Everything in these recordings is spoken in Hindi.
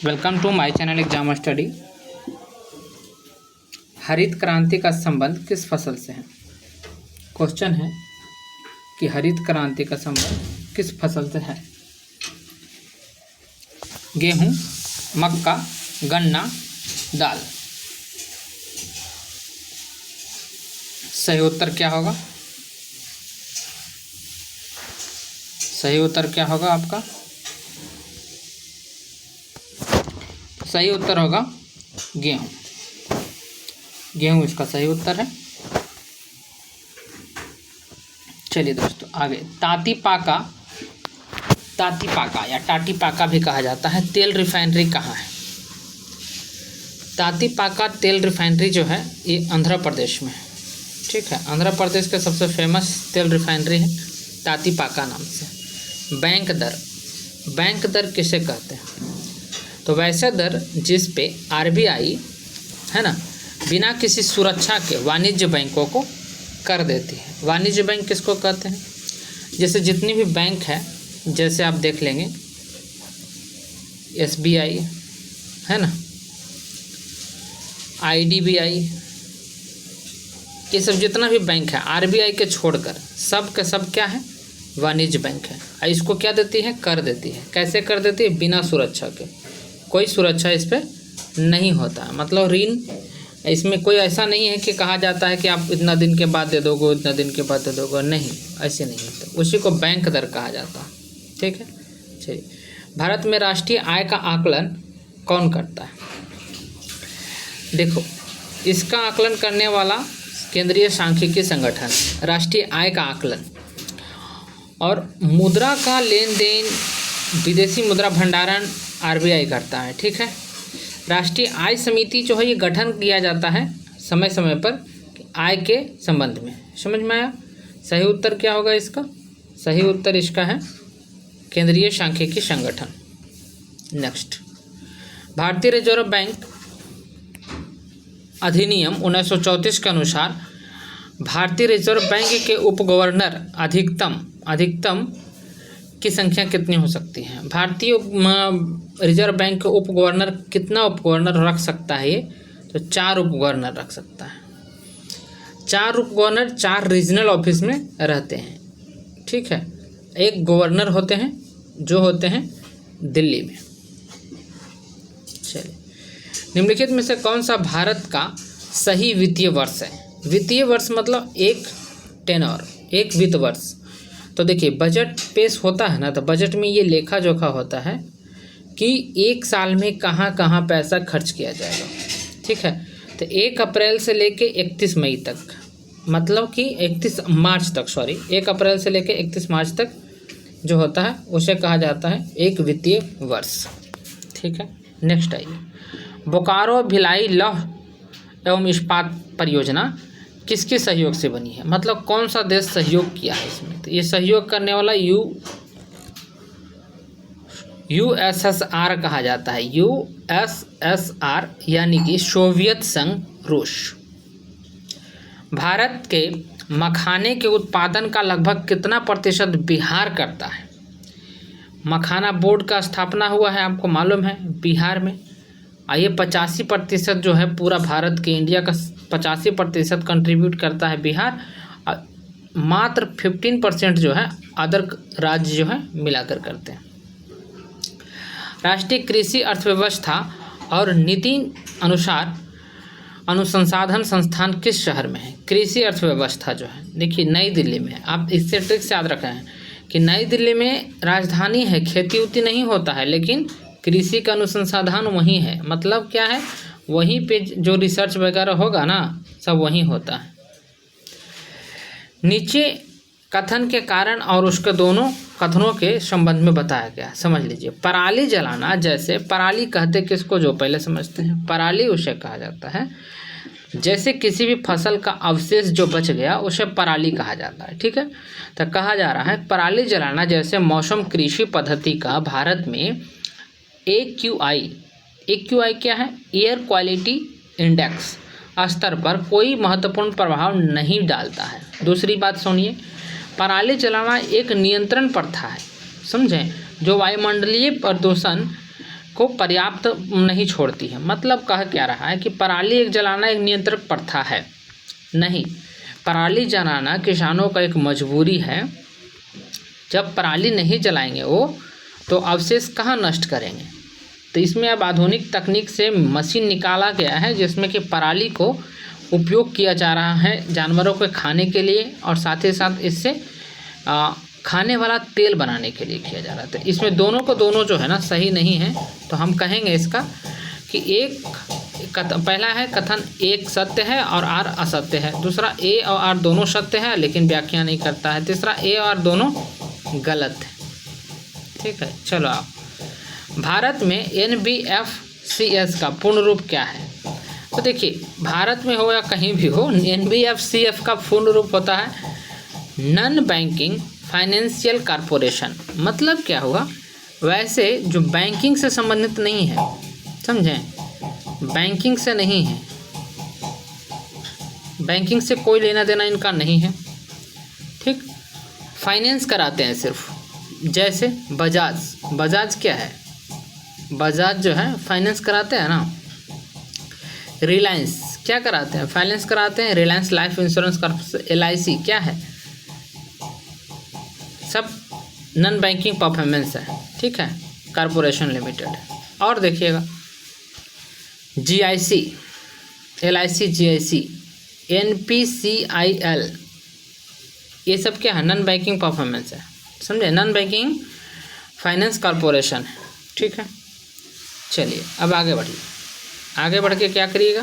Welcome to my channel exam study. हरित क्रांति का संबंध किस फसल से है? क्वेश्चन है कि हरित क्रांति का संबंध किस फसल से है? गेहूं, मक्का, गन्ना, दाल। सही उत्तर क्या होगा? सही उत्तर क्या होगा आपका? सही उत्तर होगा गेहूं। गेहूं इसका सही उत्तर है। चलिए दोस्तों आगे। तातीपाका या टाटीपाका भी कहा जाता है, तेल रिफाइनरी कहाँ है? तातीपाका तेल रिफाइनरी जो है ये आंध्र प्रदेश में है। ठीक है, आंध्र प्रदेश का सबसे फेमस तेल रिफाइनरी है तातीपाका नाम से। बैंक दर किसे कहते हैं? तो वैसे दर जिस पे आरबीआई है ना बिना किसी सुरक्षा के वाणिज्य बैंकों को कर देती है। वाणिज्य बैंक किसको कहते हैं? जैसे जितनी भी बैंक है, जैसे आप देख लेंगे एसबीआई है ना, आईडीबीआई, ये सब जितना भी बैंक है आरबीआई के छोड़कर सब के सब क्या है? वाणिज्य बैंक है। और इसको क्या देती है? कर देती है। कैसे कर देती है? बिना सुरक्षा के। कोई सुरक्षा इस पर नहीं होता है। मतलब ऋण इसमें कोई ऐसा नहीं है कि कहा जाता है कि आप इतना दिन के बाद दे दोगे, इतना दिन के बाद दे दोगे, नहीं, ऐसे नहीं होता। उसी को बैंक दर कहा जाता है। ठीक है, चलिए। भारत में राष्ट्रीय आय का आकलन कौन करता है? देखो, इसका आकलन करने वाला केंद्रीय सांख्यिकी संगठन, राष्ट्रीय आय का आकलन और मुद्रा का लेन देन, विदेशी मुद्रा भंडारण आरबीआई करता है। ठीक है, राष्ट्रीय आय समिति जो है ये गठन किया जाता है समय समय पर आय के संबंध में। समझ में आया? सही उत्तर क्या होगा इसका? सही उत्तर इसका है केंद्रीय सांख्यिकी संगठन। नेक्स्ट, भारतीय रिजर्व बैंक अधिनियम 1934 के अनुसार भारतीय रिजर्व बैंक के उप गवर्नर अधिकतम की संख्या कितनी हो सकती है? भारतीय रिजर्व बैंक के उप गवर्नर कितना उप गवर्नर रख सकता है? ये तो 4 उप गवर्नर रख सकता है। 4 उप गवर्नर 4 रीजनल ऑफिस में रहते हैं। ठीक है, एक गवर्नर होते हैं जो होते हैं दिल्ली में। चलिए, निम्नलिखित में से कौन सा भारत का सही वित्तीय वर्ष है? वित्तीय वर्ष मतलब एक टेनर, एक वित्त वर्ष। तो देखिए, बजट पेश होता है ना, तो बजट में ये लेखा जोखा होता है कि एक साल में कहाँ कहाँ पैसा खर्च किया जाएगा। ठीक है, तो 1 अप्रैल से लेके 31 मई तक, मतलब कि 1 अप्रैल से लेके 31 मार्च तक जो होता है उसे कहा जाता है एक वित्तीय वर्ष। ठीक है, नेक्स्ट आइए। बोकारो भिलाई लौह एवं इस्पात परियोजना किसके सहयोग से बनी है? मतलब कौन सा देश सहयोग किया है इसमें? तो ये सहयोग करने वाला यूएसएसआर कहा जाता है। यूएसएसआर यानी कि सोवियत संघ रूस। भारत के मखाने के उत्पादन का लगभग कितना प्रतिशत बिहार करता है? मखाना बोर्ड का स्थापना हुआ है, आपको मालूम है, बिहार में। ये 85% जो है पूरा भारत के इंडिया का 85% कंट्रीब्यूट करता है बिहार। मात्र 15% जो है अदर राज्य जो है मिलाकर करते हैं। राष्ट्रीय कृषि अर्थव्यवस्था और नीति अनुसंधान संस्थान किस शहर में है? कृषि अर्थव्यवस्था जो है देखिए नई दिल्ली में है। आप इससे ट्रिक से याद रखें कि नई दिल्ली में राजधानी है, खेती उती नहीं होता है, लेकिन कृषि का अनुसंधान वहीं है। मतलब क्या है, वहीं पे जो रिसर्च वगैरह होगा ना, सब वहीं होता है। नीचे कथन के कारण और उसके दोनों कथनों के संबंध में बताया गया, समझ लीजिए। पराली जलाना, जैसे पराली कहते किसको, जो पहले समझते हैं, पराली उसे कहा जाता है। जैसे किसी भी फसल का अवशेष जो बच गया उसे पराली कहा जाता है। ठीक है, तो कहा जा रहा है पराली जलाना जैसे मौसम कृषि पद्धति का भारत में AQI क्या है? एयर क्वालिटी इंडेक्स स्तर पर कोई महत्वपूर्ण प्रभाव नहीं डालता है। दूसरी बात सुनिए, पराली जलाना एक नियंत्रण प्रथा है, समझें। जो वायुमंडलीय प्रदूषण को पर्याप्त नहीं छोड़ती है। मतलब कह क्या रहा है कि पराली एक जलाना एक नियंत्रक प्रथा है नहीं, पराली जलाना किसानों का एक मजबूरी है। जब पराली नहीं जलाएंगे वो तो अवशेष कहाँ नष्ट करेंगे। तो इसमें अब आधुनिक तकनीक से मशीन निकाला गया है जिसमें कि पराली को उपयोग किया जा रहा है जानवरों के खाने के लिए और साथ ही साथ इससे खाने वाला तेल बनाने के लिए किया जा रहा है। तो इसमें दोनों को दोनों जो है ना सही नहीं है। तो हम कहेंगे इसका कि पहला है कथन एक सत्य है और आर असत्य है। दूसरा ए और आर दोनों सत्य है लेकिन व्याख्या नहीं करता है। तीसरा ए और दोनों गलत है। ठीक है, चलो आप भारत में NBFCS का पूर्ण रूप क्या है। तो देखिए भारत में हो या कहीं भी हो NBFCS का पूर्ण रूप होता है नॉन बैंकिंग फाइनेंशियल कॉरपोरेशन। मतलब क्या हुआ, वैसे जो बैंकिंग से संबंधित नहीं है, समझें, बैंकिंग से नहीं है, बैंकिंग से कोई लेना देना इनका नहीं है। ठीक, फाइनेंस कराते हैं सिर्फ, जैसे बजाज क्या है, बजाज जो है फाइनेंस कराते हैं ना। रिलायंस क्या कराते हैं, फाइनेंस कराते हैं। Reliance life insurance corporation LIC क्या है, सब नॉन बैंकिंग परफॉर्मेंस है। ठीक है, कॉर्पोरेशन लिमिटेड है। और देखिएगा GIC, LIC, GIC, NPCIL, ये सब क्या है, नॉन बैंकिंग परफॉर्मेंस है, समझे, नॉन बैंकिंग फाइनेंस कॉर्पोरेशन है। ठीक है, चलिए अब आगे बढ़िए। आगे बढ़ के क्या करिएगा,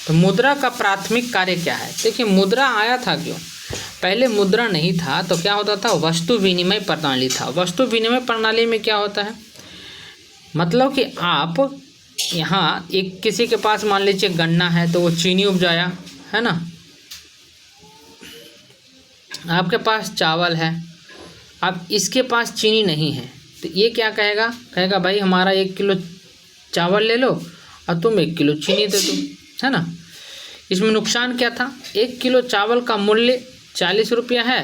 तो मुद्रा का प्राथमिक कार्य क्या है। देखिए मुद्रा आया था क्यों, पहले मुद्रा नहीं था तो क्या होता था, वस्तु विनिमय प्रणाली था। वस्तु विनिमय प्रणाली में क्या होता है, मतलब कि आप यहाँ एक किसी के पास मान लीजिए गन्ना है तो वो चीनी उपजाया है ना, आपके पास चावल है, अब इसके पास चीनी नहीं है तो ये क्या कहेगा भाई हमारा 1 किलो चावल ले लो और तुम 1 किलो चीनी दे दो, है ना। इसमें नुकसान क्या था, 1 किलो चावल का मूल्य 40 रुपया है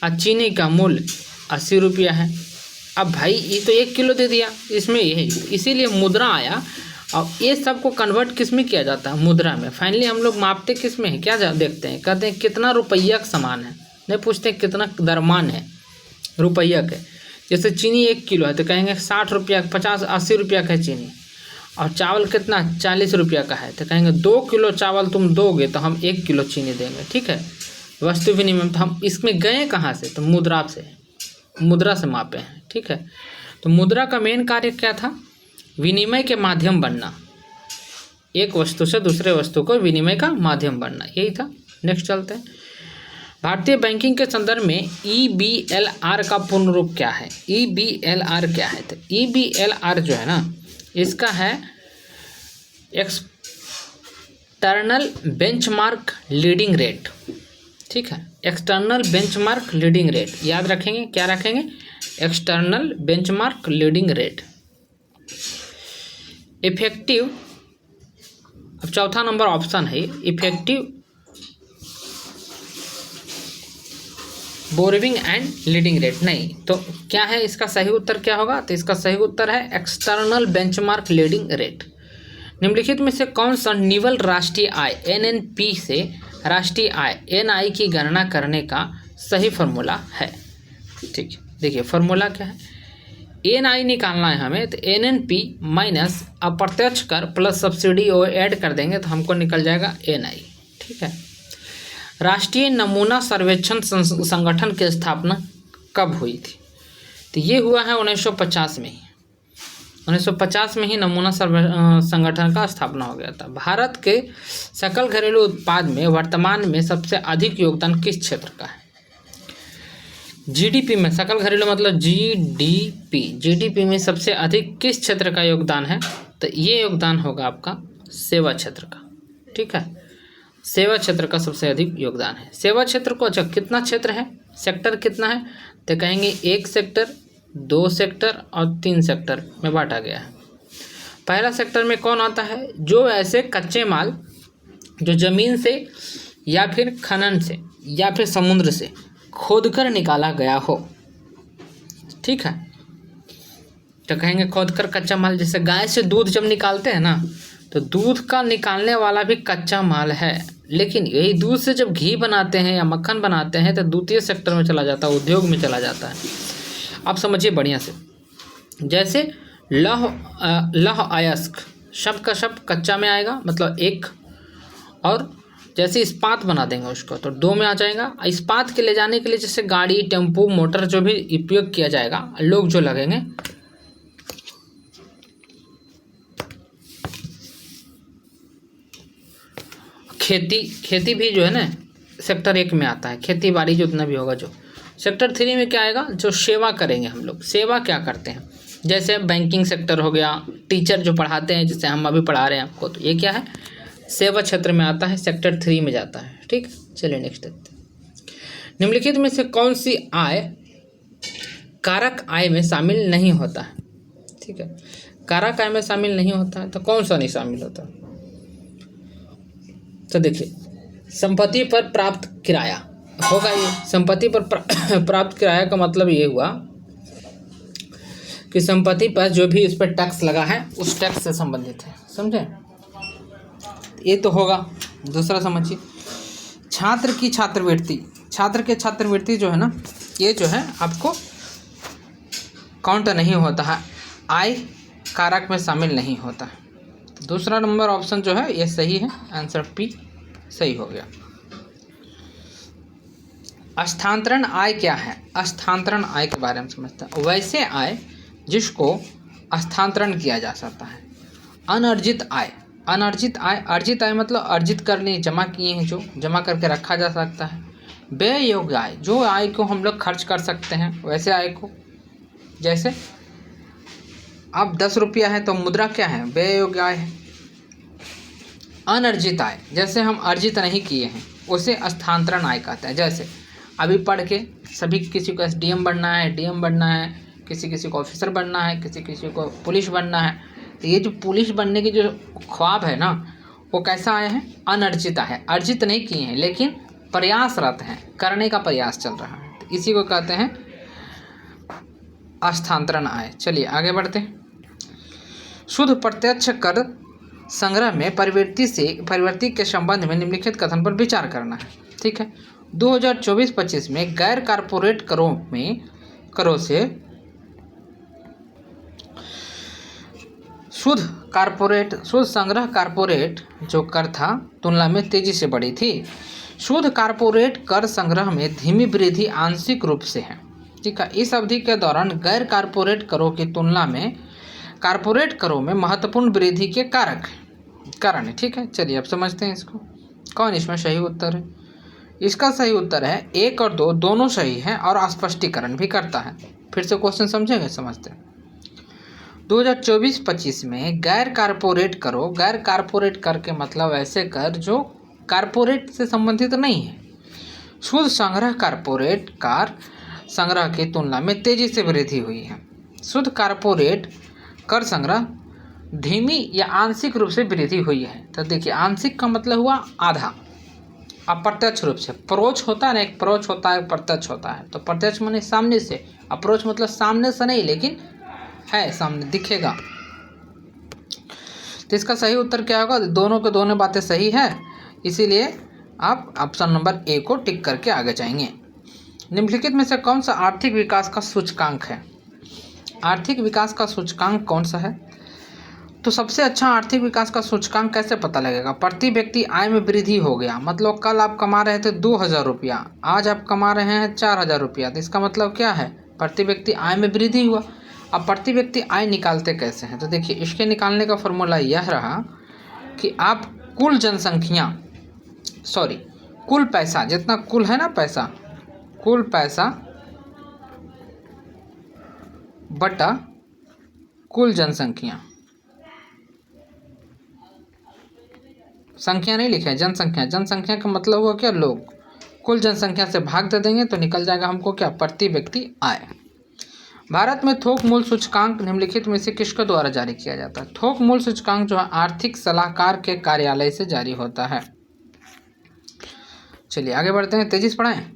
और चीनी का मूल्य 80 रुपया है। अब भाई ये तो 1 किलो दे दिया, इसमें ये इसीलिए मुद्रा आया। और ये सब को कन्वर्ट किस में किया जाता है, मुद्रा में। फाइनली हम लोग मापते किस में है, क्या देखते हैं, कहते हैं कितना रुपया का सामान है, नहीं पूछते कितना दरमान है रुपया के। जैसे चीनी 1 किलो है तो कहेंगे 60 रुपया, 50, 80 रुपया का है चीनी, और चावल कितना 40 रुपया का है तो कहेंगे 2 किलो चावल तुम दोगे तो हम 1 किलो चीनी देंगे। ठीक है, वस्तु विनिमय। तो हम इसमें गए कहाँ से, तो मुद्रा से मापे हैं। ठीक है, तो मुद्रा का मेन कार्य क्या था, विनिमय के माध्यम बनना, एक वस्तु से दूसरे वस्तु को विनिमय का माध्यम बनना, यही था। नेक्स्ट चलते हैं, भारतीय बैंकिंग के संदर्भ में EBLR का पूर्ण रूप क्या है। EBLR क्या है, तो EBLR जो है ना इसका है एक्सटर्नल बेंचमार्क लीडिंग रेट। ठीक है, एक्सटर्नल बेंचमार्क लीडिंग रेट, याद रखेंगे, क्या रखेंगे, external benchmark leading rate. Effective, अब चौथा नंबर ऑप्शन है effective borrowing and leading rate, नहीं तो क्या है इसका सही उत्तर क्या होगा, तो इसका सही उत्तर है एक्सटर्नल बेंचमार्क लीडिंग रेट। निम्नलिखित में से कौन सा निवल राष्ट्रीय आय NNP से राष्ट्रीय आय NI की गणना करने का सही फॉर्मूला है। ठीक है, देखिए फॉर्मूला क्या है, NI निकालना है हमें, तो NNP माइनस अप्रत्यक्ष कर प्लस सब्सिडी और ऐड कर देंगे तो हमको निकल जाएगा NI। ठीक है, राष्ट्रीय नमूना सर्वेक्षण संगठन की स्थापना कब हुई थी, तो ये हुआ है 1950 में ही। 1950 में ही नमूना संगठन का स्थापना हो गया था। भारत के सकल घरेलू उत्पाद में वर्तमान में सबसे अधिक योगदान किस क्षेत्र का है, GDP में, सकल घरेलू मतलब GDP में सबसे अधिक किस क्षेत्र का योगदान है, तो ये योगदान होगा आपका सेवा क्षेत्र का। ठीक है, सेवा क्षेत्र का सबसे अधिक योगदान है। सेवा क्षेत्र को अच्छा कितना क्षेत्र है, सेक्टर कितना है, तो कहेंगे 1 सेक्टर, 2 सेक्टर और 3 सेक्टर में बांटा गया है। पहला सेक्टर में कौन आता है, जो ऐसे कच्चे माल जो ज़मीन से या फिर खनन से या फिर समुद्र से खोदकर निकाला गया हो। ठीक है, तो कहेंगे खोदकर कच्चा माल। जैसे गाय से दूध जब निकालते हैं ना, तो दूध का निकालने वाला भी कच्चा माल है, लेकिन यही दूध से जब घी बनाते हैं या मक्खन बनाते हैं तो द्वितीय सेक्टर में चला जाता है, उद्योग में चला जाता है। आप समझिए बढ़िया से। जैसे लौह अयस्क शब्द का शब्द कच्चा में आएगा, मतलब एक, और जैसे इस्पात बना देंगे उसको तो दो में आ जाएगा। इस्पात के ले जाने के लिए जैसे गाड़ी, टेम्पू, मोटर जो भी उपयोग किया जाएगा, लोग जो लगेंगे, खेती भी जो है ना सेक्टर 1 में आता है। खेती बाड़ी जितना भी होगा। जो सेक्टर 3 में क्या आएगा, जो सेवा करेंगे हम लोग। सेवा क्या करते हैं, जैसे बैंकिंग सेक्टर हो गया, टीचर जो पढ़ाते हैं, जैसे हम अभी पढ़ा रहे हैं आपको, तो ये क्या है, सेवा क्षेत्र में आता है, सेक्टर 3 में जाता है। ठीक, चलिए नेक्स्ट देखते हैं। निम्नलिखित में से कौन सी आय कारक आय में शामिल नहीं होता है। ठीक है, कारक आय में शामिल नहीं होता है तो कौन सा नहीं शामिल होता। तो देखिए, संपत्ति पर प्राप्त किराया होगा। ये संपत्ति पर प्राप्त किराया का मतलब ये हुआ कि संपत्ति पर जो भी उस पर टैक्स लगा है उस टैक्स से संबंधित है, समझे, ये तो होगा। दूसरा समझिए, छात्र की छात्रवृत्ति, छात्र के छात्रवृत्ति जो है ना, ये जो है आपको काउंट नहीं होता है, आय कारक में शामिल नहीं होता है। दूसरा नंबर ऑप्शन जो है ये सही है, आंसर पी सही हो गया। स्थानांतरण आय क्या है। स्थानांतरण आय के बारे में समझते हैं। वैसे आय जिसको स्थानांतरण किया जा सकता है। अनर्जित आय, अनर्जित आय, अर्जित आय मतलब अर्जित करने, जमा किए हैं, जो जमा करके रखा जा सकता है। व्यय योग्य आय, जो आय को हम लोग खर्च कर सकते हैं, वैसे आय को, जैसे अब 10 रुपया है तो मुद्रा क्या है, व्यय योग्य आय है। अनर्जित आय, जैसे हम अर्जित नहीं किए हैं, उसे स्थानांतरण आय कहते हैं। जैसे अभी पढ़ के सभी, किसी को एसडीएम बनना है, डीएम बनना है, किसी को ऑफिसर बनना है, किसी को पुलिस बनना है, तो ये जो पुलिस बनने की जो ख्वाब है ना, वो कैसा आया है, अनर्जित है। अर्जित नहीं किए हैं लेकिन प्रयासरत हैं, करने का प्रयास चल रहा है, तो इसी को कहते हैं स्थानांतरण आय। चलिए आगे बढ़ते हैं। शुद्ध प्रत्यक्ष कर संग्रह में परिवर्ती के संबंध में निम्नलिखित कथन पर विचार करना है। ठीक है, 2024-25 में गैर कारपोरेट करों से शुद्ध संग्रह कारपोरेट जो कर था तुलना में तेजी से बढ़ी थी। शुद्ध कारपोरेट कर संग्रह में धीमी वृद्धि आंशिक रूप से है। ठीक है, इस अवधि के दौरान गैर कारपोरेट करों की तुलना में कारपोरेट करों में महत्वपूर्ण वृद्धि के कारण है। ठीक है, चलिए अब समझते हैं इसको। कौन इसमें सही उत्तर है। इसका सही उत्तर है 1 और 2 दोनों सही हैं और स्पष्टीकरण भी करता है। फिर से क्वेश्चन समझेंगे, समझते हैं। 2024-25 में गैर कारपोरेट कर के मतलब ऐसे कर जो कारपोरेट से संबंधित नहीं है। शुद्ध संग्रह कारपोरेट कार संग्रह की तुलना में तेजी से वृद्धि हुई है। शुद्ध कारपोरेट कर संग्रह धीमी या आंशिक रूप से वृद्धि हुई है। तो देखिए, आंशिक का मतलब हुआ आधा, अप्रत्यक्ष रूप से। परोक्ष होता है ना, एक परोक्ष होता है, प्रत्यक्ष होता है। तो प्रत्यक्ष माने सामने से, अप्रोच मतलब सामने से नहीं, लेकिन है सामने, दिखेगा। तो इसका सही उत्तर क्या होगा, दोनों के दोनों बातें सही है, इसीलिए आप ऑप्शन नंबर ए को टिक करके आगे जाएंगे। निम्नलिखित में से कौन सा आर्थिक विकास का सूचकांक है। आर्थिक विकास का सूचकांक कौन सा है। तो सबसे अच्छा आर्थिक विकास का सूचकांक कैसे पता लगेगा। प्रति व्यक्ति आय में वृद्धि हो गया, मतलब कल आप कमा रहे थे 2000 रुपया, आज आप कमा रहे हैं 4000 रुपया, तो इसका मतलब क्या है, प्रति व्यक्ति आय में वृद्धि हुआ। अब प्रति व्यक्ति आय निकालते कैसे हैं, तो देखिए, इसके निकालने का फॉर्मूला यह रहा कि आप कुल पैसा, जितना कुल है ना पैसा, कुल पैसा बटा कुल जनसंख्या, संख्या नहीं लिखा है, जनसंख्या का मतलब हुआ क्या, लोग। कुल जनसंख्या से भाग दे देंगे तो निकल जाएगा हमको क्या, प्रति व्यक्ति आय। भारत में थोक मूल्य सूचकांक निम्नलिखित में से किसके द्वारा जारी किया जाता है। थोक मूल्य सूचकांक जो है आर्थिक सलाहकार के कार्यालय से जारी होता है। चलिए आगे बढ़ते हैं, तेजी से पढ़ाएं।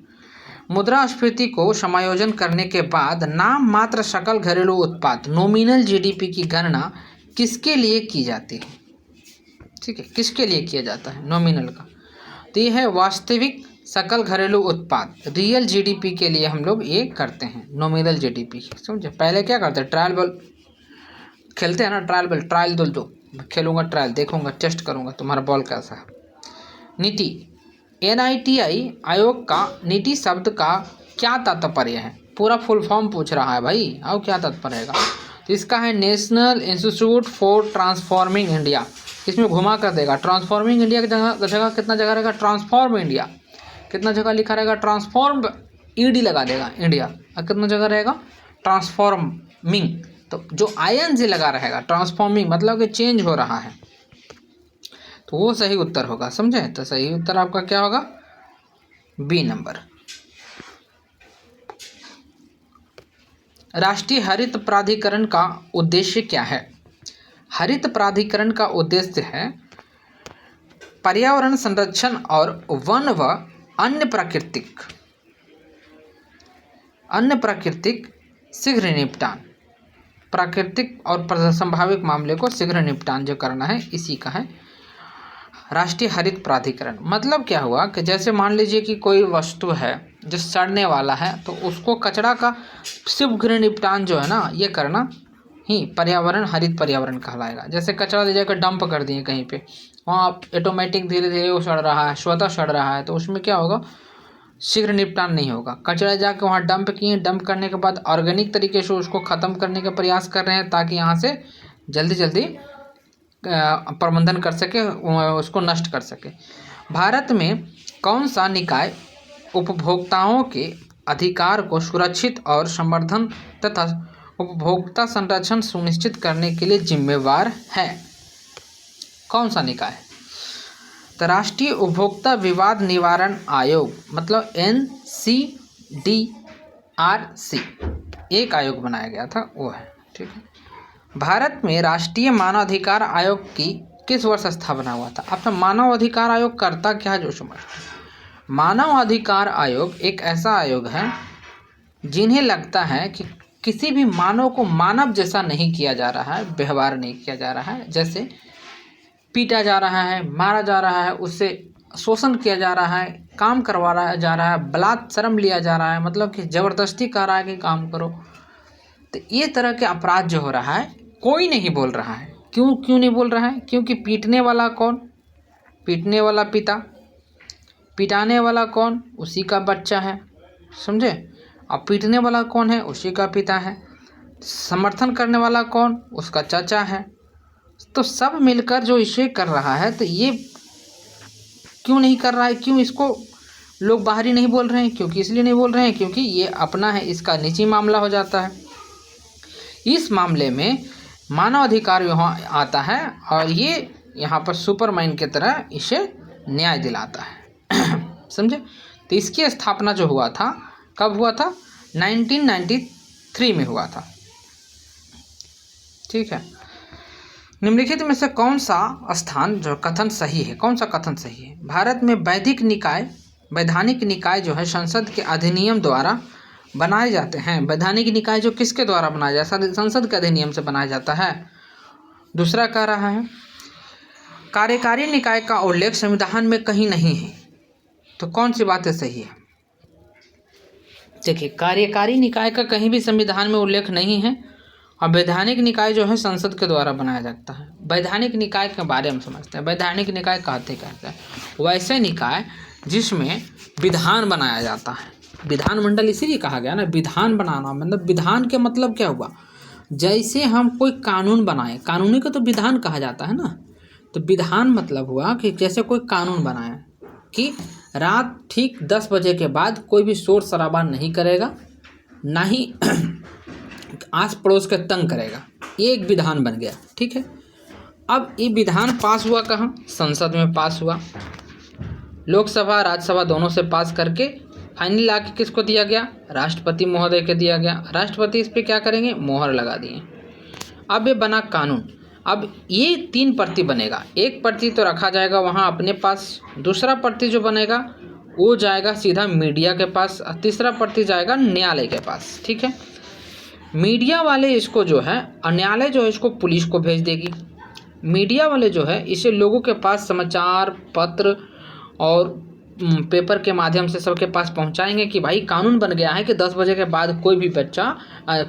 मुद्रास्फीति को समायोजन करने के बाद नाम मात्र सकल घरेलू उत्पाद नॉमिनल जीडीपी की गणना किसके लिए की जाती है? ठीक है, किसके लिए किया जाता है नॉमिनल का? तो ये है वास्तविक सकल घरेलू उत्पाद, रियल जीडीपी के लिए हम लोग ये करते हैं नॉमिनल जीडीपी। समझे? पहले क्या करते हैं, ट्रायल बॉल खेलते हैं ना, ट्रायल दो खेलूंगा, ट्रायल देखूंगा, टेस्ट करूंगा तुम्हारा बॉल कैसा है। नीति, एनआईटीआई आयोग का नीति शब्द का क्या तात्पर्य है? पूरा फुल फॉर्म पूछ रहा है भाई, और क्या तात्पर्य है? तो इसका है national institute for transforming India. इसमें घुमा कर देगा, ट्रांसफॉर्मिंग इंडिया की जगह कितना जगह रहेगा, ट्रांसफॉर्म इंडिया। कितना जगह लिखा रहेगा, ट्रांसफॉर्म, ईडी लगा देगा इंडिया, और कितना जगह रहेगा ट्रांसफॉर्मिंग। तो जो आईएनजी लगा रहेगा, ट्रांसफॉर्मिंग मतलब कि चेंज हो रहा है, तो वो सही उत्तर होगा। समझे? तो सही उत्तर आपका क्या होगा, बी नंबर। राष्ट्रीय हरित प्राधिकरण का उद्देश्य क्या है? हरित प्राधिकरण का उद्देश्य है पर्यावरण संरक्षण और वन व अन्य प्राकृतिक शीघ्र निपटान, प्राकृतिक और संभावित मामले को शीघ्र निपटान जो करना है, इसी का है राष्ट्रीय हरित प्राधिकरण। मतलब क्या हुआ कि जैसे मान लीजिए कि कोई वस्तु है जो सड़ने वाला है, तो उसको कचरा का शीघ्र निपटान जो है ना, ये करना ही पर्यावरण हरित पर्यावरण कहलाएगा। जैसे कचरा ले जाकर डंप कर दिए कहीं पे, वहाँ ऑटोमेटिक धीरे धीरे वो सड़ रहा है, स्वतः सड़ रहा है, तो उसमें क्या होगा, शीघ्र निपटान नहीं होगा। कचरा जाकर वहाँ डंप किए, डंप करने के बाद ऑर्गेनिक तरीके से उसको ख़त्म करने का प्रयास कर रहे हैं, ताकि यहाँ से जल्दी जल्दी प्रबंधन कर सके, उसको नष्ट कर सके। भारत में कौन सा निकाय उपभोक्ताओं के अधिकार को सुरक्षित और संवर्धन तथा उपभोक्ता संरक्षण सुनिश्चित करने के लिए जिम्मेवार है? कौन सा निकाय? तो राष्ट्रीय उपभोक्ता विवाद निवारण आयोग, मतलब NCDRC एक आयोग बनाया गया था, वो है। ठीक है। भारत में राष्ट्रीय मानवाधिकार आयोग की किस वर्ष स्थापना हुआ था? अब तो मानव अधिकार आयोग करता क्या है, जो समझते। मानव अधिकार आयोग एक ऐसा आयोग है जिन्हें लगता है कि किसी भी मानव को मानव जैसा नहीं किया जा रहा है, व्यवहार नहीं किया जा रहा है, जैसे पीटा जा रहा है, मारा जा रहा है, उससे शोषण किया जा रहा है, काम करवाया जा रहा है, बलात्सर्म लिया जा रहा है, मतलब कि ज़बरदस्ती कर रहा है कि काम करो। तो ये तरह के अपराध जो हो रहा है, कोई नहीं बोल रहा है। क्यों नहीं बोल रहा है? क्योंकि पीटने वाला कौन? पीटने वाला पिता, पिटाने वाला कौन? उसी का बच्चा है। समझे? अब पीटने वाला कौन है? उसी का पिता है। समर्थन करने वाला कौन? उसका चाचा है। तो सब मिलकर जो इसे कर रहा है, तो ये क्यों नहीं कर रहा है? क्यों इसको लोग बाहरी नहीं बोल रहे हैं? क्योंकि इसलिए नहीं बोल रहे हैं क्योंकि ये अपना है, इसका निजी मामला हो जाता है। इस मामले में मानव अधिकार यहाँ आता है और ये यहाँ पर सुपरमैन की तरह इसे न्याय दिलाता है। समझे? तो इसकी स्थापना जो हुआ था, कब हुआ था? 1993 में हुआ था। ठीक है। निम्नलिखित में से कौन सा स्थान जो कथन सही है? कौन सा कथन सही है? भारत में वैधानिक निकाय जो है संसद के अधिनियम द्वारा बनाए जाते हैं। वैधानिक निकाय जो किसके द्वारा बनाया जाता है? संसद के अधिनियम से बनाया जाता है। दूसरा कह रहा है कार्यकारी निकाय का उल्लेख संविधान में कहीं नहीं है। तो कौन सी बातें सही है? देखिए, कार्यकारी निकाय का कहीं भी संविधान में उल्लेख नहीं है और वैधानिक निकाय जो है संसद के द्वारा बनाया जाता है। वैधानिक निकाय के बारे में समझते हैं। वैधानिक निकाय कहते हैं वैसे निकाय जिसमें विधान बनाया जाता है। विधानमंडल इसीलिए कहा गया ना, विधान बनाना मतलब विधान के मतलब क्या हुआ? जैसे हम कोई कानून बनाए, कानूनी को तो विधान कहा जाता है ना। तो विधान मतलब हुआ कि जैसे कोई कानून बनाए कि रात ठीक 10 बजे के बाद कोई भी शोर शराबा नहीं करेगा, ना ही आस पड़ोस के तंग करेगा। ये एक विधान बन गया। ठीक है। अब ये विधान पास हुआ कहाँ? संसद में पास हुआ। लोकसभा राज्यसभा दोनों से पास करके फाइनल आके किसको दिया गया? राष्ट्रपति महोदय के दिया गया। राष्ट्रपति इस पे क्या करेंगे? मोहर लगा दिए। अब ये बना कानून। अब ये 3 प्रति बनेगा। एक प्रति तो रखा जाएगा वहाँ अपने पास, दूसरा प्रति जो बनेगा वो जाएगा सीधा मीडिया के पास, तीसरा प्रति जाएगा न्यायालय के पास। ठीक है, मीडिया वाले इसको जो है, न्यायालय जो है इसको पुलिस को भेज देगी। मीडिया वाले जो है इसे लोगों के पास समाचार पत्र और पेपर के माध्यम से सबके पास पहुंचाएंगे कि भाई कानून बन गया है कि 10 बजे के बाद कोई भी बच्चा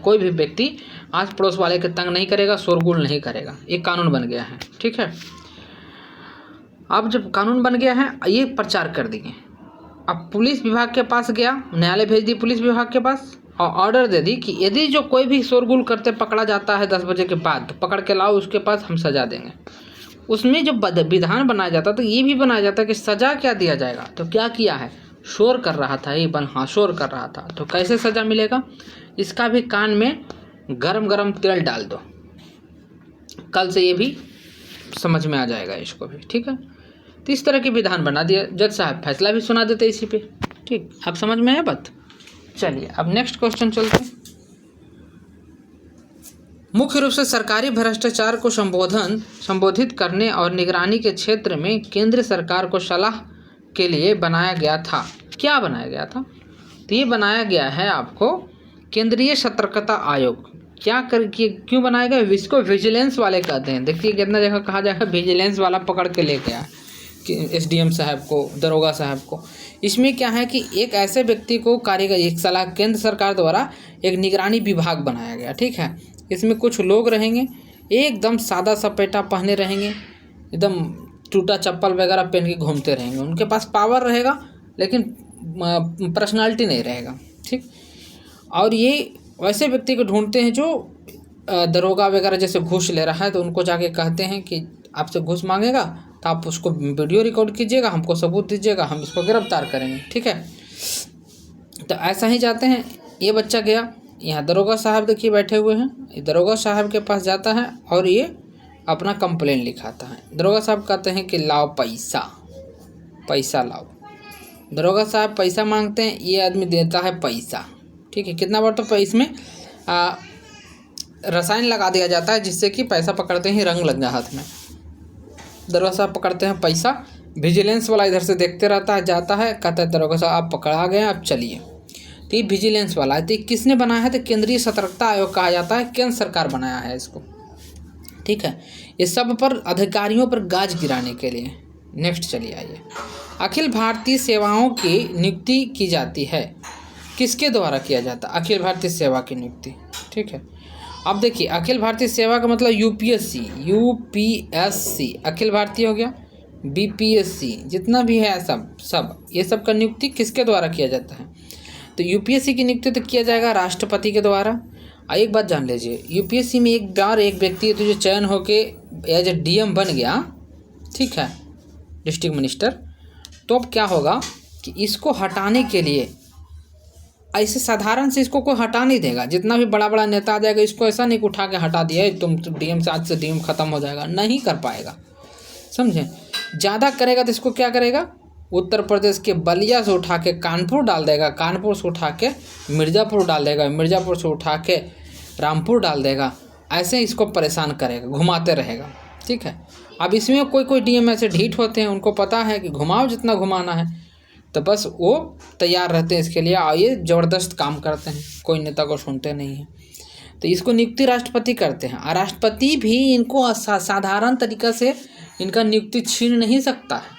कोई भी व्यक्ति आस पड़ोस वाले के तंग नहीं करेगा, शोरगुल नहीं करेगा। ये कानून बन गया है। ठीक है, अब जब कानून बन गया है ये प्रचार कर दिए। अब पुलिस विभाग के पास गया, न्यायालय भेज दी पुलिस विभाग के पास और ऑर्डर दे दी कि यदि जो कोई भी शोरगुल करते पकड़ा जाता है 10 बजे के बाद, तो पकड़ के लाओ, उसके पास हम सज़ा देंगे। उसमें जब विधान बनाया जाता तो ये भी बनाया जाता कि सज़ा क्या दिया जाएगा। तो क्या किया है, शोर कर रहा था ये हाँ शोर कर रहा था, तो कैसे सज़ा मिलेगा, इसका भी कान में गरम गरम तेल डाल दो, कल से ये भी समझ में आ जाएगा इसको भी। ठीक है, तो इस तरह के विधान बना दिया, जज साहब फैसला भी सुना देते इसी पे। ठीक, अब समझ में आया बात। चलिए अब नेक्स्ट क्वेश्चन चलते हैं। मुख्य रूप से सरकारी भ्रष्टाचार को संबोधित करने और निगरानी के क्षेत्र में केंद्र सरकार को सलाह के लिए बनाया गया था। क्या बनाया गया था, तो ये बनाया गया है आपको केंद्रीय सतर्कता आयोग। क्यों बनाया गया, इसको विजिलेंस वाले कहते हैं। देखिए कितना जगह कहा जाएगा विजिलेंस वाला पकड़ के ले गया SDM साहब को, दरोगा साहब को। इसमें क्या है कि एक ऐसे व्यक्ति को एक सलाह केंद्र सरकार द्वारा एक निगरानी विभाग बनाया गया। ठीक है, इसमें कुछ लोग रहेंगे एकदम सादा सपेटा पहने रहेंगे, एकदम टूटा चप्पल वगैरह पहन के घूमते रहेंगे। उनके पास पावर रहेगा लेकिन पर्सनालिटी नहीं रहेगा। ठीक, और ये वैसे व्यक्ति को ढूंढते हैं जो दरोगा वगैरह जैसे घूस ले रहा है, तो उनको जाके कहते हैं कि आपसे घूस मांगेगा तो आप उसको वीडियो रिकॉर्ड कीजिएगा, हमको सबूत दीजिएगा, हम इसको गिरफ्तार करेंगे। ठीक है, तो ऐसा ही जाते हैं। ये बच्चा गया, यहाँ दरोगा साहब देखिए बैठे हुए हैं, दरोगा साहब के पास जाता है और ये अपना कंप्लेन लिखाता है। दरोगा साहब कहते हैं कि लाओ पैसा लाओ। दरोगा साहब पैसा मांगते हैं, ये आदमी देता है पैसा। ठीक है, कितना बार तो इसमें रसायन लगा दिया जाता है जिससे कि पैसा पकड़ते ही रंग लग जाए हाथ में। दरोगा साहब पकड़ते हैं पैसा, विजिलेंस वाला इधर से देखते रहता है, जाता है, कहता है दरोगा साहब आप पकड़ा गए, आप चलिए। तो ये विजिलेंस वाला है। तो किसने बनाया है, तो केंद्रीय सतर्कता आयोग कहा जाता है, केंद्र सरकार बनाया है इसको। ठीक है, ये सब पर अधिकारियों पर गाज गिराने के लिए। नेक्स्ट चलिए आइए, अखिल भारतीय सेवाओं की नियुक्ति की जाती है, किसके द्वारा किया जाता है, अखिल भारतीय सेवा की नियुक्ति। ठीक है, अब देखिए अखिल भारतीय सेवा का मतलब यूपीएससी अखिल भारतीय हो गया, BPSC जितना भी है सब ये सब का नियुक्ति किसके द्वारा किया जाता है, तो यूपीएससी की नियुक्ति तो किया जाएगा राष्ट्रपति के द्वारा। एक बात जान लीजिए, यूपीएससी में एक बार एक व्यक्ति तो जो चयन होके एज ए DM बन गया, ठीक है, डिस्ट्रिक्ट मिनिस्टर, तो अब क्या होगा कि इसको हटाने के लिए ऐसे साधारण से इसको कोई हटा नहीं देगा। जितना भी बड़ा बड़ा नेता आ जाएगा इसको ऐसा नहीं उठा के हटा दिया तुम DM से, आज से DM खत्म हो जाएगा, नहीं कर पाएगा। समझे, ज़्यादा करेगा तो इसको क्या करेगा, उत्तर प्रदेश के बलिया से उठा के कानपुर डाल देगा, कानपुर से उठा के मिर्ज़ापुर डाल देगा, मिर्ज़ापुर से उठा के रामपुर डाल देगा। ऐसे इसको परेशान करेगा, घुमाते रहेगा। ठीक है, अब इसमें कोई DM ऐसे ढीठ होते हैं, उनको पता है कि घुमाओ जितना घुमाना है, तो बस वो तैयार रहते हैं इसके लिए, और ये ज़बरदस्त काम करते हैं, कोई नेता को सुनते नहीं हैं। तो इसको नियुक्ति राष्ट्रपति करते हैं, और राष्ट्रपति भी इनको साधारण तरीक़ा से इनका नियुक्ति छीन नहीं सकता है।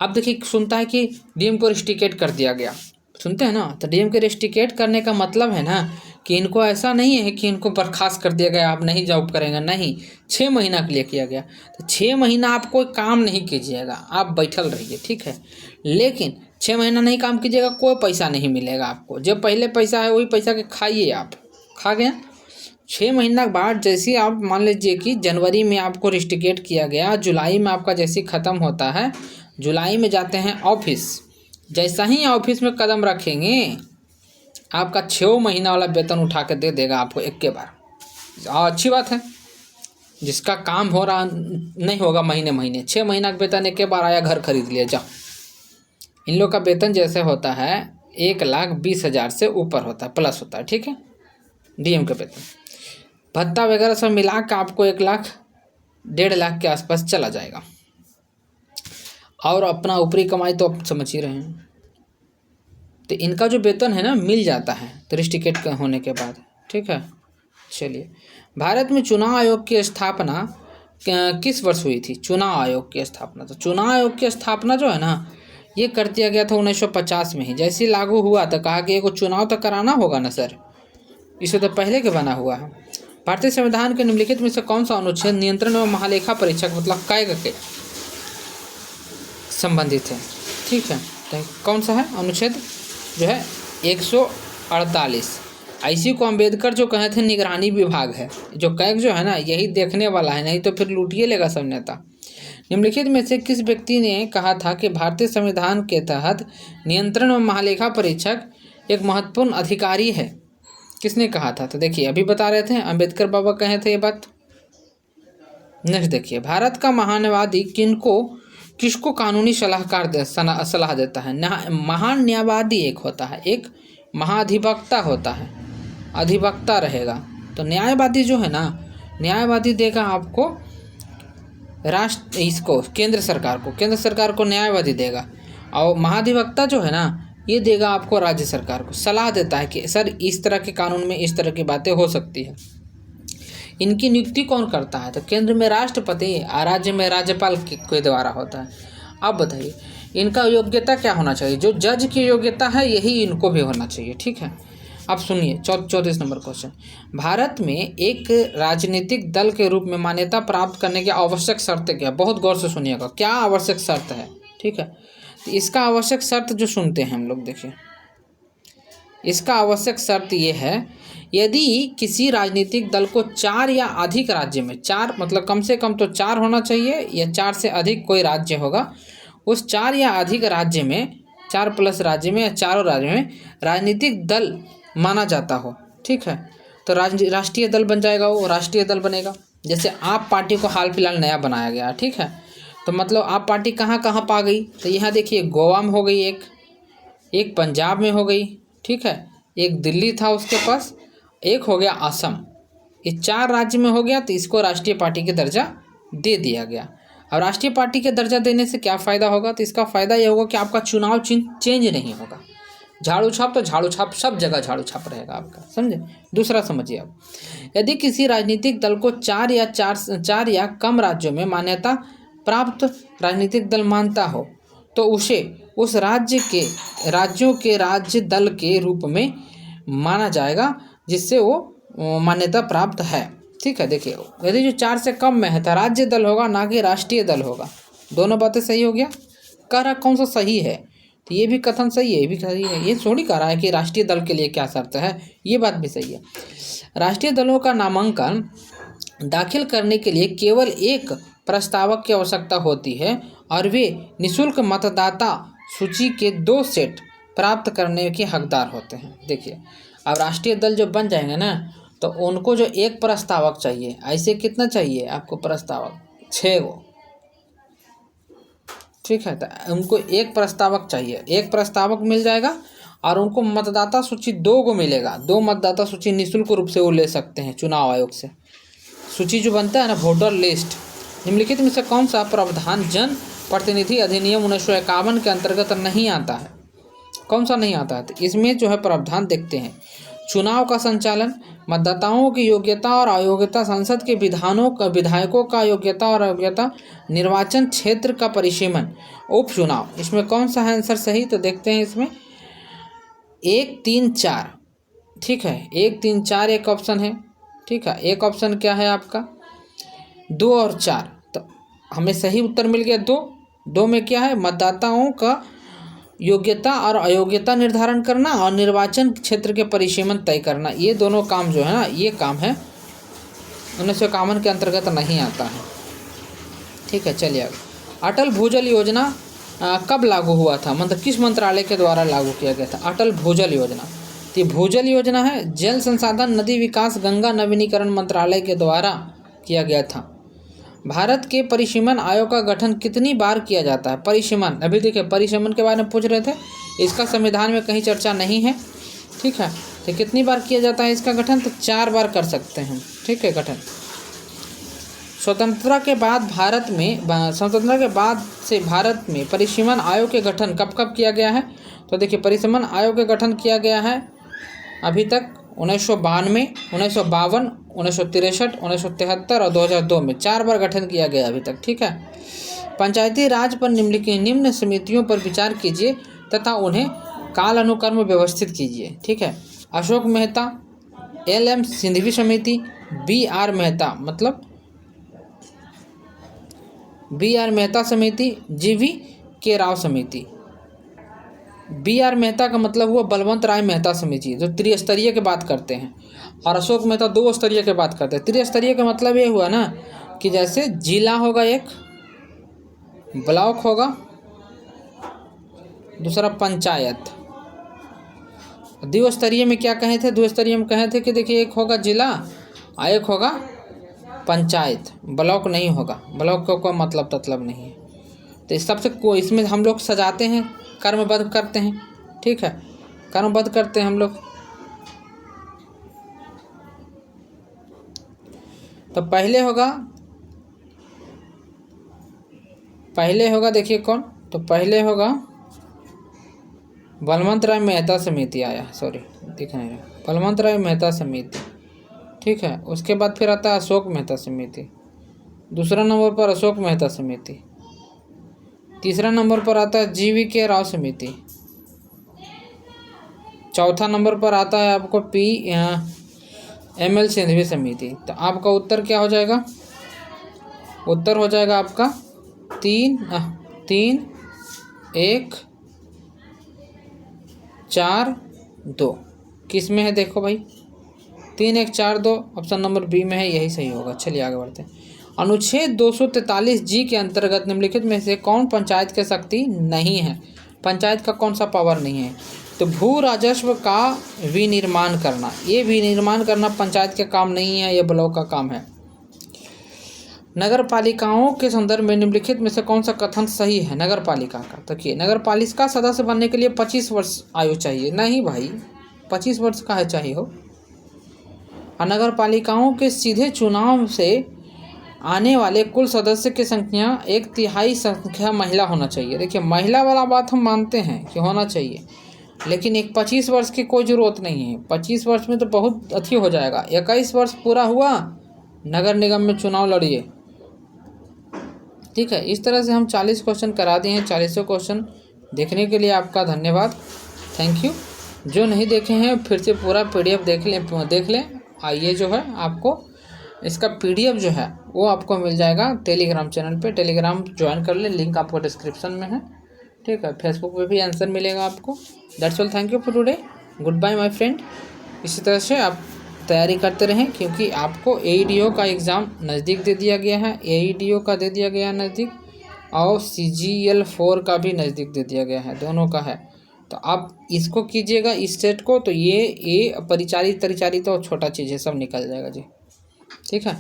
अब देखिए सुनता है कि DM को रेस्टिकेट कर दिया गया, सुनते हैं ना, तो DM को रेस्टिकेट करने का मतलब है ना कि इनको ऐसा नहीं है कि इनको बर्खास्त कर दिया गया, आप नहीं जॉब करेंगे, नहीं, 6 महीना के लिए किया गया। तो 6 महीना आप कोई काम नहीं कीजिएगा, आप बैठल रहिए। ठीक है, लेकिन 6 महीना नहीं काम कीजिएगा, कोई पैसा नहीं मिलेगा आपको। जब पहले पैसा है वही पैसा के खाइए, आप खा गए। 6 महीना के बाद जैसे आप मान लीजिए कि जनवरी में आपको रेस्टिकेट किया गया, जुलाई में आपका जैसे ख़त्म होता है, जुलाई में जाते हैं ऑफिस, जैसा ही ऑफिस में कदम रखेंगे आपका 6 महीना वाला वेतन उठा के दे देगा आपको एक के बार। अच्छी बात है, जिसका काम हो रहा नहीं होगा महीने 6 महीना का वेतन एक के बार आया, घर खरीद लिया, जाओ। इन लोग का वेतन जैसे होता है 1,20,000 से ऊपर होता है, प्लस होता है। ठीक है, DM का वेतन, भत्ता वगैरह सब मिला के आपको 1 लाख 1.5 लाख के आसपास चला जाएगा। और अपना ऊपरी कमाई तो आप समझ ही रहे हैं। तो इनका जो वेतन है ना मिल जाता है 30 टिकट का होने के बाद, ठीक है। चलिए, भारत में चुनाव आयोग की स्थापना किस वर्ष हुई थी? चुनाव आयोग की स्थापना, तो चुनाव आयोग की स्थापना जो है ना ये कर दिया गया था 1950 में ही। जैसे लागू हुआ तो कहा कि को चुनाव तो कराना होगा ना सर, इसे तो पहले के बना हुआ है। भारतीय संविधान के निम्नलिखित में से कौन सा अनुच्छेद नियंत्रण एवं महालेखा परीक्षक मतलब कैग के संबंधित है? ठीक है, तो कौन सा है अनुच्छेद? जो है 148। इसी को अम्बेडकर जो कहे थे निगरानी विभाग है, जो कैग जो है ना यही देखने वाला है, नहीं तो फिर लूटिए लेगा सब नेता। निम्नलिखित में से किस व्यक्ति ने कहा था कि भारतीय संविधान के तहत नियंत्रण एवं महालेखा परीक्षक एक महत्वपूर्ण अधिकारी है? किसने कहा था? तो देखिए अभी बता रहे थे अम्बेडकर बाबा कहे थे ये बात। नेक्स्ट देखिए, भारत का महान्यायवादी किसको कानूनी सलाहकार सलाह देता है? महान न्यायवादी एक होता है, एक महाधिवक्ता होता है, अधिवक्ता रहेगा। तो न्यायवादी जो है ना, न्यायवादी देगा आपको इसको केंद्र सरकार को न्यायवादी देगा। और महाधिवक्ता जो है ना ये देगा आपको राज्य सरकार को, सलाह देता है कि सर इस तरह के कानून में इस तरह की बातें हो सकती है। इनकी नियुक्ति कौन करता है? तो केंद्र में राष्ट्रपति और राज्य में राज्यपाल के द्वारा होता है। अब बताइए इनका योग्यता क्या होना चाहिए? जो जज की योग्यता है यही इनको भी होना चाहिए, ठीक है। अब सुनिए 34 नंबर क्वेश्चन, भारत में एक राजनीतिक दल के रूप में मान्यता प्राप्त करने की आवश्यक शर्त क्या? बहुत गौर से सुनिएगा, क्या आवश्यक शर्त है, ठीक है। तो इसका आवश्यक शर्त जो सुनते हैं हम लोग, देखिए इसका आवश्यक शर्त ये है, यदि किसी राजनीतिक दल को 4 या अधिक राज्य में, 4 मतलब कम से कम तो 4 होना चाहिए या 4 से अधिक कोई राज्य होगा, उस 4 या अधिक राज्य में, 4+ राज्य में या चारों राज्य में राजनीतिक दल माना जाता हो, ठीक है। तो राष्ट्रीय दल बन जाएगा, वो राष्ट्रीय दल बनेगा। जैसे आप पार्टी को हाल फिलहाल नया बनाया गया, ठीक है। तो मतलब आप पार्टी कहाँ कहाँ पा गई? तो यहाँ देखिए गोवा में हो गई, एक पंजाब में हो गई, ठीक है, एक दिल्ली था उसके पास, एक हो गया असम। ये 4 राज्य में हो गया, तो इसको राष्ट्रीय पार्टी के दर्जा दे दिया गया। और राष्ट्रीय पार्टी के दर्जा देने से क्या फ़ायदा होगा? तो इसका फ़ायदा ये होगा कि आपका चुनाव चिन्ह चेंज नहीं होगा। झाड़ू छाप तो झाड़ू छाप, सब जगह झाड़ू छाप रहेगा आपका, समझे। दूसरा समझिए आप, यदि किसी राजनीतिक दल को 4 या कम राज्यों में मान्यता प्राप्त राजनीतिक दल मानता हो तो उसे उस राज्यों के राज्य दल के रूप में माना जाएगा जिससे वो मान्यता प्राप्त है, ठीक है। देखिए यदि जो 4 से कम में है तो राज्य दल होगा, ना कि राष्ट्रीय दल होगा। दोनों बातें सही हो गया। कह रहा कौन सा सही है? तो ये भी कथन सही है, ये भी सही है। ये थोड़ी कह रहा है कि राष्ट्रीय दल के लिए क्या शर्त है, ये बात भी सही है। राष्ट्रीय दलों का नामांकन दाखिल करने के लिए केवल एक प्रस्तावक की आवश्यकता होती है और वे निःशुल्क मतदाता सूची के 2 सेट प्राप्त करने के हकदार होते हैं। देखिए अब राष्ट्रीय दल जो बन जाएंगे ना, तो उनको जो एक प्रस्तावक चाहिए, ऐसे कितना चाहिए आपको प्रस्तावक? 6 गो, ठीक है। तो उनको एक प्रस्तावक चाहिए, एक प्रस्तावक मिल जाएगा और उनको मतदाता सूची 2 को मिलेगा। 2 मतदाता सूची निःशुल्क रूप से वो ले सकते हैं चुनाव आयोग से। सूची जो बनता है ना, वोटर लिस्ट। निम्नलिखित में से कौन सा प्रावधान जन प्रतिनिधि अधिनियम 1951 के अंतर्गत नहीं आता है? कौन सा नहीं आता है? तो इसमें जो है प्रावधान देखते हैं, चुनाव का संचालन, मतदाताओं की योग्यता और अयोग्यता, संसद के विधायकों का योग्यता और अयोग्यता, निर्वाचन क्षेत्र का परिसीमन, उपचुनाव। इसमें कौन सा है आंसर सही? तो देखते हैं इसमें 1, 3, 4, ठीक है। 1, 3, 4 एक ऑप्शन है, ठीक है। एक ऑप्शन क्या है आपका? 2 और 4। तो हमें सही उत्तर मिल गया 2। 2 में क्या है? मतदाताओं का योग्यता और अयोग्यता निर्धारण करना और निर्वाचन क्षेत्र के परिसीमन तय करना। ये दोनों काम जो है ना, ये काम है 1951 के अंतर्गत नहीं आता है, ठीक है। चलिए अटल भूजल योजना कब लागू हुआ था? मतलब किस मंत्रालय के द्वारा लागू किया गया था? अटल भूजल योजना। तो भूजल योजना है जल संसाधन नदी विकास गंगा नवीनीकरण मंत्रालय के द्वारा किया गया था। भारत के परिसीमन आयोग का गठन कितनी बार किया जाता है? परिसीमन, अभी देखिए परिसीमन के बारे में पूछ रहे थे, इसका संविधान में कहीं चर्चा नहीं है, ठीक है। तो कितनी बार किया जाता है इसका गठन? तो 4 बार कर सकते हैं, ठीक है गठन। स्वतंत्रता के बाद से भारत में परिसीमन आयोग के गठन कब कब किया गया है? तो देखिए परिसीमन आयोग के गठन किया गया है अभी तक 1992, 1952, 1963, 1973 और 2002 में 4 बार गठन किया गया अभी तक। ठीक है। पंचायती राज पर निम्न समितियों पर विचार कीजिए तथा उन्हें काल अनुक्रम में व्यवस्थित कीजिए। ठीक है। अशोक मेहता, LM सिंघवी समिति, BR मेहता मतलब BR मेहता समिति, GV के राव समिति। BR मेहता का मतलब हुआ बलवंत राय मेहता समिति जो त्रिस्तरीय की बात करते हैं, और अशोक मेहता 2 स्तरीय की बात करते हैं। त्रिस्तरीय का मतलब ये हुआ ना कि जैसे जिला होगा, एक ब्लॉक होगा, दूसरा पंचायत। द्विस्तरीय में क्या कहे थे? द्विस्तरीय में कहे थे कि देखिए एक होगा जिला और एक होगा पंचायत, ब्लॉक नहीं होगा। ब्लॉक का कोई मतलब नहीं है। तो इस सबसे इसमें हम लोग सजाते हैं, कर्मबद्ध करते हैं। ठीक है, कर्मबद्ध करते हैं हम लोग। तो पहले होगा देखिए कौन, तो पहले होगा बलवंत राय मेहता समिति आया, सॉरी दिख नहीं रहा, बलवंत राय मेहता समिति। ठीक है। उसके बाद फिर आता है अशोक मेहता समिति, दूसरा नंबर पर अशोक मेहता समिति, तीसरा नंबर पर आता है GV के राव समिति, चौथा नंबर पर आता है आपको ML सिंघवी समिति। तो आपका उत्तर क्या हो जाएगा? उत्तर हो जाएगा आपका 3, 1, 4, 2। किस में है देखो भाई, 3, 1, 4, 2 ऑप्शन नंबर B में है, यही सही होगा। चलिए आगे बढ़ते हैं। अनुच्छेद 243G के अंतर्गत निम्नलिखित में से कौन पंचायत की शक्ति नहीं है? पंचायत का कौन सा पावर नहीं है? तो भू राजस्व का विनिर्माण करना, ये विनिर्माण करना पंचायत के काम नहीं है, ये ब्लॉक का काम है। नगर पालिकाओं के संदर्भ में निम्नलिखित में से कौन सा कथन सही है? नगर पालिका का देखिए, नगर पालिका सदस्य बनने के लिए 25 वर्ष आयु चाहिए। नहीं भाई, 25 वर्ष का है चाहिए हो। और नगर पालिकाओं के सीधे चुनाव से आने वाले कुल सदस्य की संख्या 1/3 संख्या महिला होना चाहिए। देखिए महिला वाला बात हम मानते हैं कि होना चाहिए, लेकिन एक 25 वर्ष की कोई ज़रूरत नहीं है। 25 वर्ष में तो बहुत अच्छी हो जाएगा। 21 वर्ष पूरा हुआ, नगर निगम में चुनाव लड़िए। ठीक है। इस तरह से हम 40 क्वेश्चन करा दिए हैं। 40 क्वेश्चन देखने के लिए आपका धन्यवाद, थैंक यू। जो नहीं देखे हैं फिर से पूरा PDF देख लें। आइए जो है आपको इसका PDF जो है वो आपको मिल जाएगा टेलीग्राम चैनल पे। टेलीग्राम ज्वाइन कर लें, लिंक आपको डिस्क्रिप्शन में है। ठीक है। फेसबुक पे भी आंसर मिलेगा आपको। That's all, thank you for today, goodbye my friend. इसी तरह से आप तैयारी करते रहें क्योंकि आपको AEDO का एग्ज़ाम नज़दीक दे दिया गया है, AEDO का दे दिया गया है नज़दीक, और CGL 4 का भी नज़दीक दे दिया गया है, दोनों का है। तो आप इसको कीजिएगा इस स्टेट को, तो ये परिचारी तो छोटा चीज़ है, सब निकल जाएगा जी। ठीक है।